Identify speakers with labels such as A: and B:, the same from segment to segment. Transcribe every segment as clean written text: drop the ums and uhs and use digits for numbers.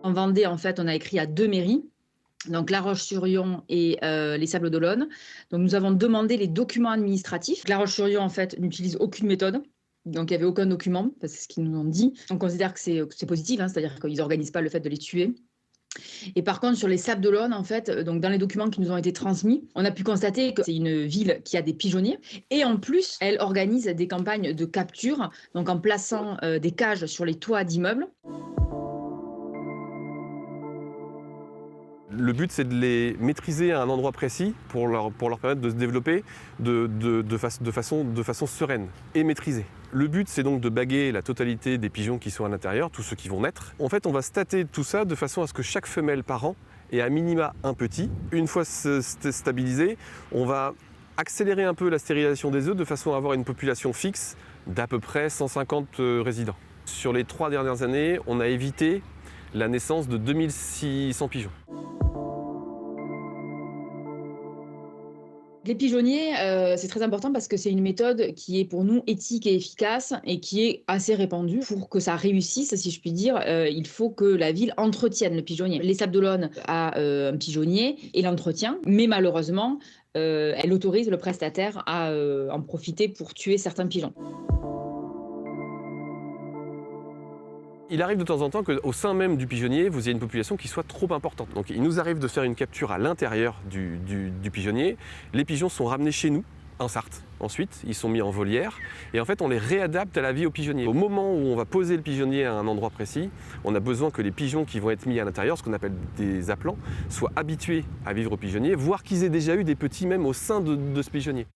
A: En Vendée, en fait, on a écrit à 2 mairies, donc La Roche-sur-Yon et les Sables-d'Olonne. Donc nous avons demandé les documents administratifs. La Roche-sur-Yon, en fait, n'utilise aucune méthode. Donc il n'y avait aucun document, c'est ce qu'ils nous ont dit. On considère que c'est positif, hein, c'est-à-dire qu'ils n'organisent pas le fait de les tuer. Et par contre, sur les Sables-d'Olonne, en fait, donc dans les documents qui nous ont été transmis, on a pu constater que c'est une ville qui a des pigeonniers. Et en plus, elle organise des campagnes de capture, donc en plaçant des cages sur les toits d'immeubles.
B: Le but, c'est de les maîtriser à un endroit précis pour leur permettre de se développer de façon sereine et maîtrisée. Le but, c'est donc de baguer la totalité des pigeons qui sont à l'intérieur, tous ceux qui vont naître. En fait, on va stater tout ça de façon à ce que chaque femelle par an ait à minima un petit. Une fois stabilisé, on va accélérer un peu la stérilisation des œufs de façon à avoir une population fixe d'à peu près 150 résidents. Sur les 3 dernières années, on a évité la naissance de 2600 pigeons.
A: Les pigeonniers, c'est très important parce que c'est une méthode qui est pour nous éthique et efficace et qui est assez répandue. Pour que ça réussisse, si je puis dire, il faut que la ville entretienne le pigeonnier. Les Sables-d'Olonne a un pigeonnier et l'entretient, mais malheureusement, elle autorise le prestataire à en profiter pour tuer certains pigeons.
B: Il arrive de temps en temps qu'au sein même du pigeonnier, vous ayez une population qui soit trop importante. Donc il nous arrive de faire une capture à l'intérieur du pigeonnier. Les pigeons sont ramenés chez nous, en Sarthe. Ensuite, ils sont mis en volière et en fait, on les réadapte à la vie au pigeonnier. Au moment où on va poser le pigeonnier à un endroit précis, on a besoin que les pigeons qui vont être mis à l'intérieur, ce qu'on appelle des appelants, soient habitués à vivre au pigeonnier, voire qu'ils aient déjà eu des petits même au sein de ce pigeonnier.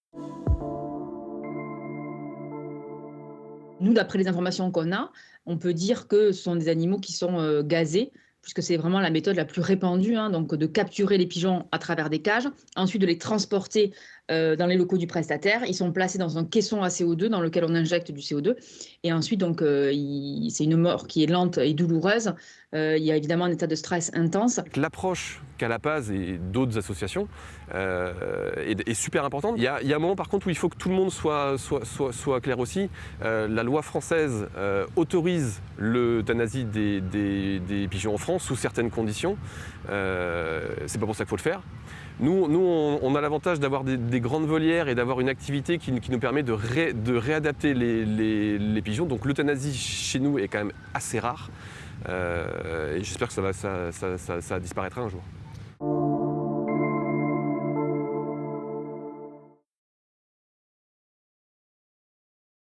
A: Nous, d'après les informations qu'on a, on peut dire que ce sont des animaux qui sont gazés, puisque c'est vraiment la méthode la plus répandue, hein, donc de capturer les pigeons à travers des cages, ensuite de les transporter dans les locaux du prestataire. Ils sont placés dans un caisson à CO2 dans lequel on injecte du CO2. Et ensuite, donc, c'est une mort qui est lente et douloureuse. Il y a évidemment un état de stress intense.
B: L'approche qu'a la PAZ et d'autres associations est super importante. Il y a un moment par contre où il faut que tout le monde soit clair aussi. La loi française autorise l'euthanasie des pigeons en France sous certaines conditions. C'est pas pour ça qu'il faut le faire. Nous on a l'avantage d'avoir des grandes volières et d'avoir une activité qui nous permet de réadapter les pigeons. Donc l'euthanasie chez nous est quand même assez rare. Et j'espère que ça disparaîtra un jour.